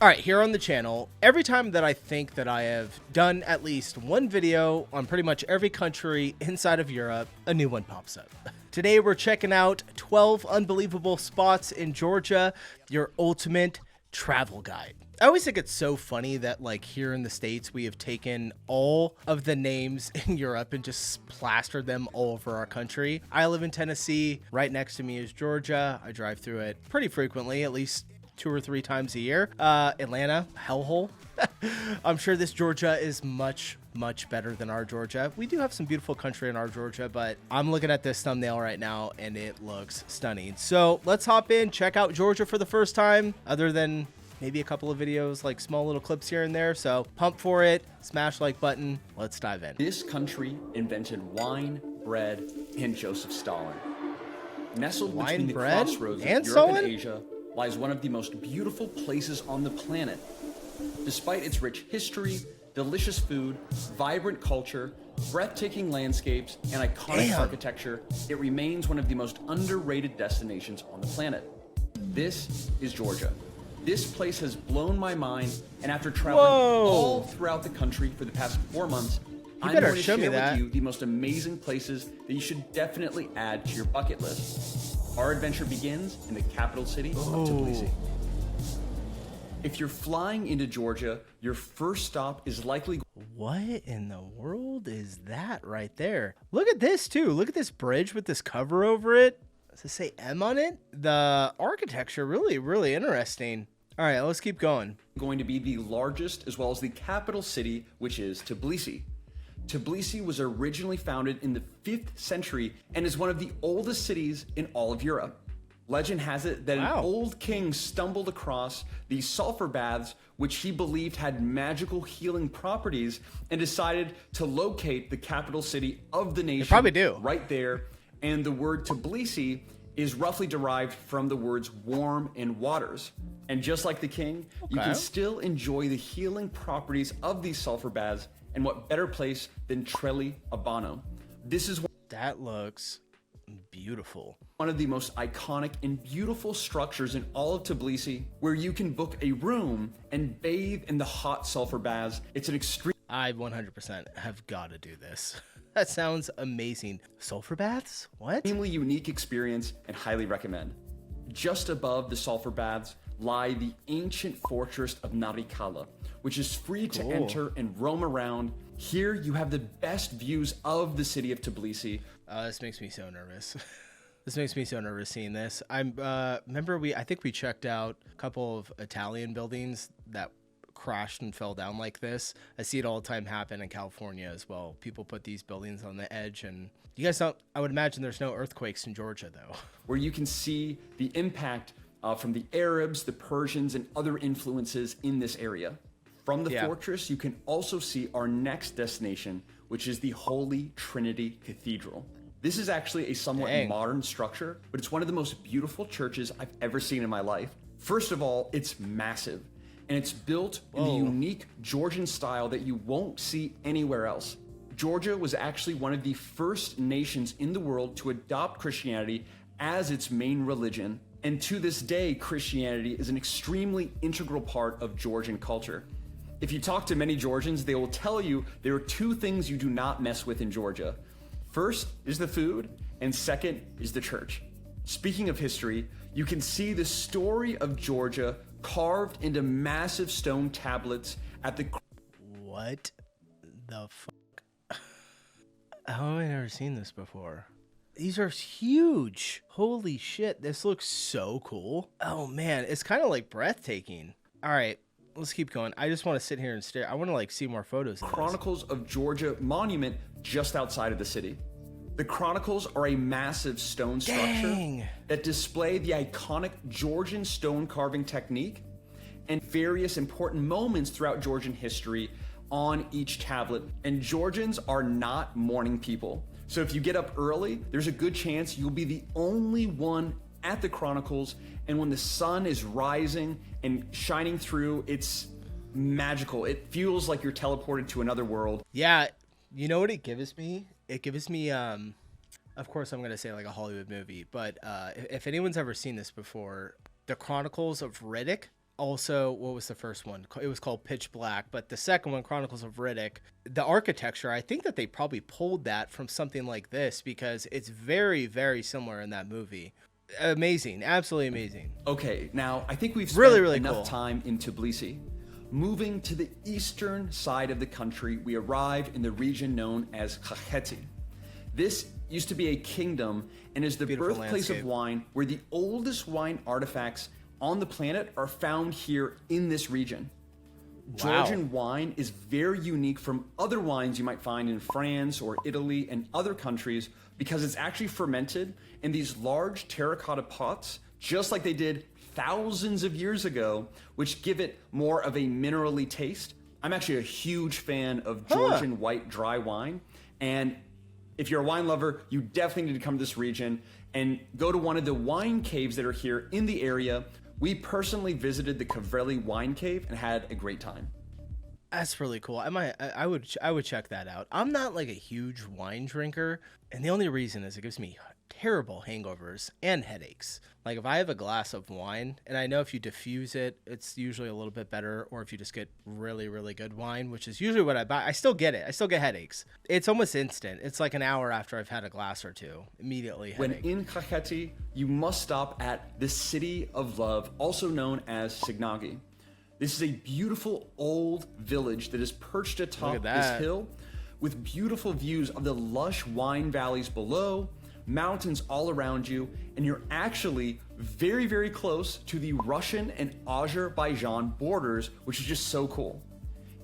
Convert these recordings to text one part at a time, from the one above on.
All right, here on the channel, every time that I think that I have done at least one video on pretty much every country inside of Europe, a new one pops up. Today we're checking out 12 unbelievable spots in Georgia, your ultimate travel guide. I always think it's so funny that like here in the States, we have taken all of the names in Europe and just plastered them all over our country. I live in Tennessee. Right next to me is Georgia. I drive through it pretty frequently, at least 2 or 3 times a year. Atlanta, hellhole. I'm sure this Georgia is much better than our Georgia. We do have some beautiful country in our Georgia, but I'm looking at this thumbnail right now and it looks stunning. So let's hop in, check out Georgia for the first time, other than maybe a couple of videos, like small little clips here and there. So pump for it, smash like button. Let's dive in. This country invented wine, bread, and Joseph Stalin. Nestled between the crossroads of Europe and Asia lies one of the most beautiful places on the planet. Despite its rich history, delicious food, vibrant culture, breathtaking landscapes, and iconic architecture, it remains one of the most underrated destinations on the planet. This is Georgia. This place has blown my mind, and after traveling all throughout the country for the past 4 months, I'm going to share with you the most amazing places that you should definitely add to your bucket list. Our adventure begins in the capital city of Tbilisi. If you're flying into Georgia, your first stop is likely... What in the world is that right there? Look at this too. Look at this bridge with this cover over it. Does it say M on it? The architecture really interesting. All right, let's keep going. Going to be the largest as well as the capital city, which is Tbilisi. Tbilisi was originally founded in the 5th century and is one of the oldest cities in all of Europe. Legend has it that an old king stumbled across these sulfur baths, which he believed had magical healing properties, and decided to locate the capital city of the nation right there. And the word Tbilisi is roughly derived from the words warm and waters. And just like the king, you can still enjoy the healing properties of these sulfur baths. And what better place than Trelli Abano? This is that looks beautiful. One of the most iconic and beautiful structures in all of Tbilisi, where you can book a room and bathe in the hot sulfur baths. It's an extreme... I 100% have got to do this. That sounds amazing. Sulfur baths? What? Extremely unique experience and highly recommend. Just above the sulfur baths lie the ancient fortress of Narikala, which is free to enter and roam around. Here you have the best views of the city of Tbilisi. This makes me so nervous. This makes me so nervous seeing this. Remember I think we checked out a couple of Italian buildings that crashed and fell down like this. I see it all the time happen in California as well. People put these buildings on the edge, and you guys don't, I would imagine there's no earthquakes in Georgia though. Where you can see the impact from the Arabs, the Persians, and other influences in this area. From the fortress, you can also see our next destination, which is the Holy Trinity Cathedral. This is actually a somewhat modern structure, but it's one of the most beautiful churches I've ever seen in my life. First of all, it's massive, and it's built in the unique Georgian style that you won't see anywhere else. Georgia was actually one of the first nations in the world to adopt Christianity as its main religion. And to this day, Christianity is an extremely integral part of Georgian culture. If you talk to many Georgians, they will tell you there are 2 things you do not mess with in Georgia. First is the food, and second is the church. Speaking of history, you can see the story of Georgia carved into massive stone tablets at the... What the fuck? How have I never seen this before? These are huge. Holy shit, this looks so cool. Oh man, it's kind of like breathtaking. All right, let's keep going. I just want to sit here and stare. I want to like see more photos of Chronicles of Georgia monument just outside of the city. The Chronicles are a massive stone structure that display the iconic Georgian stone carving technique and various important moments throughout Georgian history on each tablet. And Georgians are not morning people. So if you get up early, there's a good chance you'll be the only one at the Chronicles. And when the sun is rising and shining through, it's magical. It feels like you're teleported to another world. Yeah, you know what it gives me? It gives me, of course I'm going to say like a Hollywood movie, but if anyone's ever seen this before, The Chronicles of Riddick, Also, what was the first one? It was called Pitch Black, but the second one, Chronicles of Riddick, the architecture, I think that they probably pulled that from something like this because it's very, very similar in that movie. Amazing, absolutely amazing. Okay, now I think we've spent Really enough cool. time in Tbilisi. Moving to the eastern side of the country, we arrive in the region known as Kakheti. This used to be a kingdom and is the Beautiful birthplace landscape. of wine, where the oldest wine artifacts on the planet are found here in this region. Wow. Georgian wine is very unique from other wines you might find in France or Italy and other countries because it's actually fermented in these large terracotta pots, just like they did thousands of years ago, which give it more of a minerally taste. I'm actually a huge fan of Georgian white dry wine, and if you're a wine lover, you definitely need to come to this region and go to one of the wine caves that are here in the area. We personally visited the Kavreli wine cave and had a great time. That's really cool. I would check that out. I'm not like a huge wine drinker, and the only reason is it gives me terrible hangovers and headaches. Like if I have a glass of wine, and I know if you diffuse it, it's usually a little bit better, or if you just get really, really good wine, which is usually what I buy, I still get it. I still get headaches. It's almost instant. It's like an hour after I've had a glass or two. Immediately headache. When in Kakheti, you must stop at the City of Love, also known as Svaneti. This is a beautiful old village that is perched atop this hill with beautiful views of the lush wine valleys below, mountains all around you, and you're actually very, very close to the Russian and Azerbaijan borders, which is just so cool.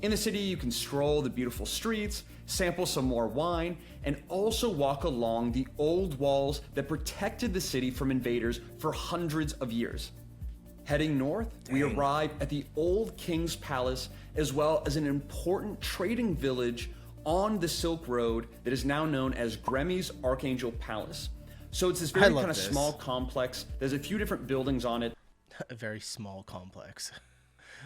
In the city, you can stroll the beautiful streets, sample some more wine, and also walk along the old walls that protected the city from invaders for hundreds of years. Heading north, we arrive at the old King's Palace, as well as an important trading village on the Silk Road that is now known as Gremi's Archangel Palace. So it's this very kind of small complex. There's a few different buildings on it. A very small complex.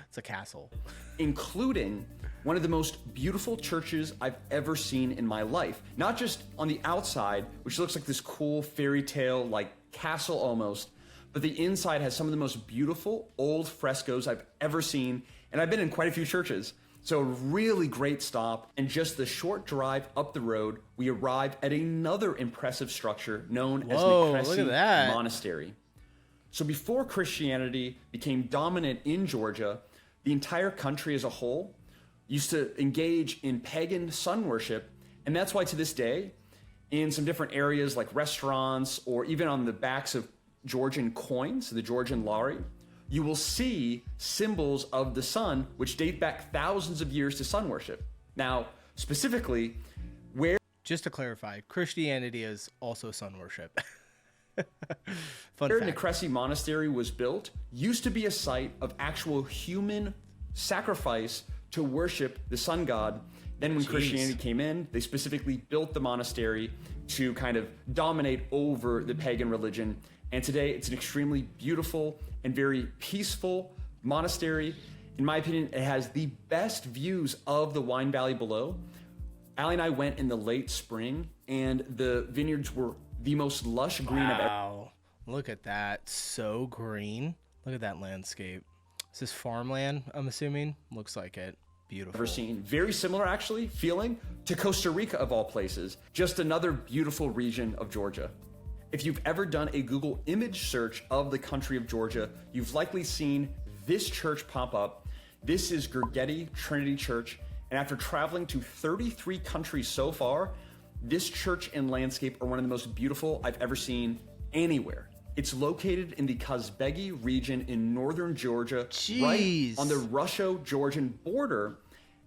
It's a castle. Including one of the most beautiful churches I've ever seen in my life. Not just on the outside, which looks like this cool fairy tale like castle almost, but the inside has some of the most beautiful old frescoes I've ever seen, and I've been in quite a few churches. So a really great stop, and just the short drive up the road, we arrive at another impressive structure known as Kakheti Monastery. So before Christianity became dominant in Georgia, the entire country as a whole used to engage in pagan sun worship, and that's why to this day, in some different areas like restaurants or even on the backs of Georgian coins, the Georgian lari, you will see symbols of the sun, which date back thousands of years to sun worship. Now, specifically, just to clarify, Christianity is also sun worship. Where Kakheti Monastery was built used to be a site of actual human sacrifice to worship the sun god. Then when Christianity came in, they specifically built the monastery to kind of dominate over the pagan religion. And today it's an extremely beautiful and very peaceful monastery. In my opinion, it has the best views of the wine valley below. Allie and I went in the late spring, and the vineyards were the most lush green I've ever. Wow, look at that. So green. Look at that landscape. Is this farmland, I'm assuming? Looks like it. Beautiful. Ever seen. Very similar, actually, feeling to Costa Rica, of all places. Just another beautiful region of Georgia. If you've ever done a Google image search of the country of Georgia, you've likely seen this church pop up. This is Kakheti Trinity Church, and after traveling to 33 countries so far, this church and landscape are one of the most beautiful I've ever seen anywhere. It's located in the Kazbegi region in northern Georgia, right on the Russo-Georgian border.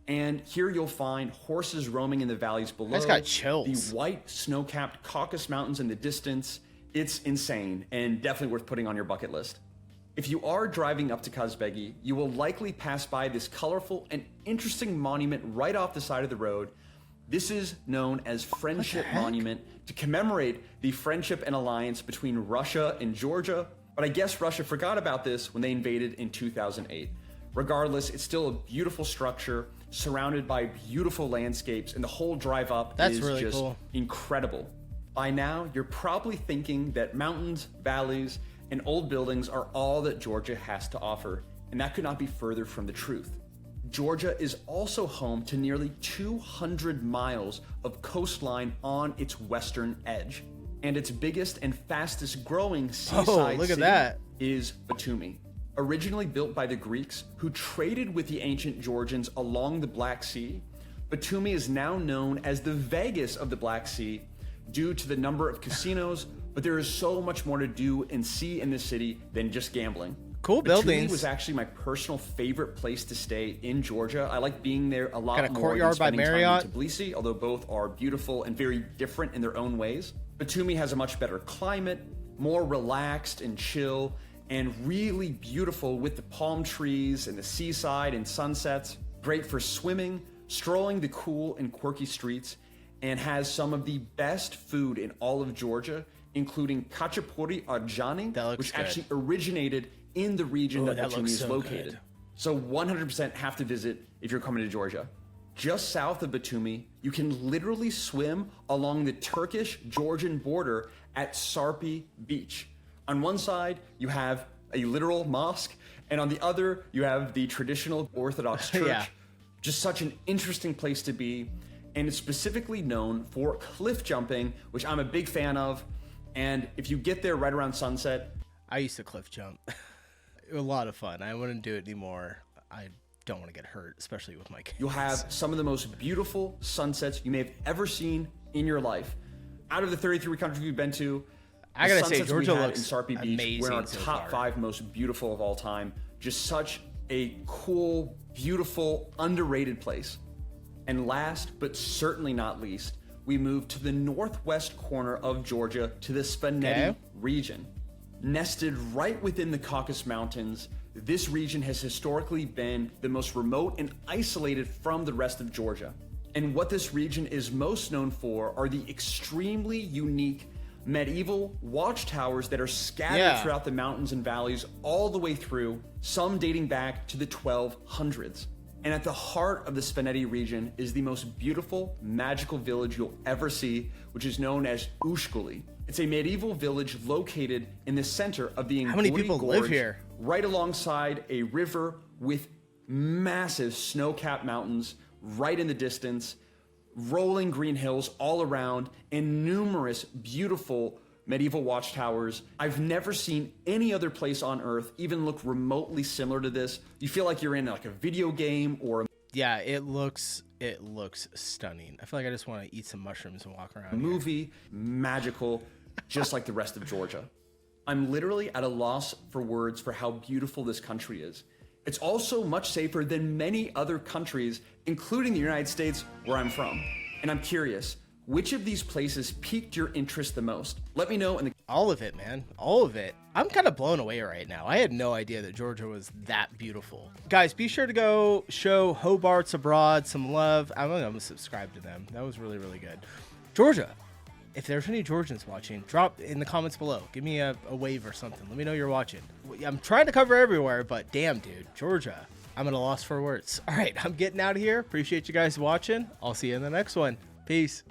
And here you'll find horses roaming in the valleys below. That's got chills. The white snow-capped Caucasus Mountains in the distance. It's insane and definitely worth putting on your bucket list. If you are driving up to Kazbegi, you will likely pass by this colorful and interesting monument right off the side of the road. This is known as Friendship Monument to commemorate the friendship and alliance between Russia and Georgia. But I guess Russia forgot about this when they invaded in 2008. Regardless, it's still a beautiful structure surrounded by beautiful landscapes, and the whole drive up is really just incredible. By now, you're probably thinking that mountains, valleys, and old buildings are all that Georgia has to offer. And that could not be further from the truth. Georgia is also home to nearly 200 miles of coastline on its western edge. And its biggest and fastest growing seaside city is Batumi. Originally built by the Greeks, who traded with the ancient Georgians along the Black Sea, Batumi is now known as the Vegas of the Black Sea due to the number of casinos, but there is so much more to do and see in this city than just gambling. Cool buildings. Batumi was actually my personal favorite place to stay in Georgia. I like being there a lot Got a more courtyard than spending by time Marriott. in Tbilisi, although both are beautiful and very different in their own ways. Batumi has a much better climate, more relaxed and chill, and really beautiful with the palm trees and the seaside and sunsets. Great for swimming, strolling the cool and quirky streets, and has some of the best food in all of Georgia, including khachapuri arjani, which actually originated in the region that Batumi is located. Good. So 100% have to visit if you're coming to Georgia. Just south of Batumi, you can literally swim along the Turkish-Georgian border at Sarpi Beach. On one side, you have a literal mosque, and on the other, you have the traditional Orthodox church. Yeah. Just such an interesting place to be, and it's specifically known for cliff jumping, which I'm a big fan of. And if you get there right around sunset... I used to cliff jump. It was a lot of fun. I wouldn't do it anymore. I don't want to get hurt, especially with my kids. You'll have some of the most beautiful sunsets you may have ever seen in your life. Out of the 33 countries we've been to, I gotta say, Georgia looks in Sarpi Beach, amazing. we're in our so top far. 5 most beautiful of all time. Just such a cool, beautiful, underrated place. And last, but certainly not least, we move to the northwest corner of Georgia to the Svaneti region. Nested right within the Caucasus Mountains, this region has historically been the most remote and isolated from the rest of Georgia. And what this region is most known for are the extremely unique medieval watchtowers that are scattered throughout the mountains and valleys all the way through, some dating back to the 1200s. And at the heart of the Svaneti region is the most beautiful, magical village you'll ever see, which is known as Ushguli. It's a medieval village located in the center of the How many people Gorge, live here? right alongside a river with massive snow-capped mountains right in the distance, rolling green hills all around, and numerous beautiful medieval watchtowers. I've never seen any other place on earth even look remotely similar to this. You feel like you're in like a video game or a Yeah, it looks stunning. I feel like I just want to eat some mushrooms and walk around. movie, magical, just like the rest of Georgia. I'm literally at a loss for words for how beautiful this country is. It's also much safer than many other countries, including the United States, where I'm from. And I'm curious, which of these places piqued your interest the most? Let me know in the... All of it, man. All of it. I'm kind of blown away right now. I had no idea that Georgia was that beautiful. Guys, be sure to go show Hobarts Abroad some love. I'm going to subscribe to them. That was really, really good. Georgia. If there's any Georgians watching, drop in the comments below. Give me a wave or something. Let me know you're watching. I'm trying to cover everywhere, but damn, dude. Georgia. I'm at a loss for words. All right, I'm getting out of here. Appreciate you guys watching. I'll see you in the next one. Peace.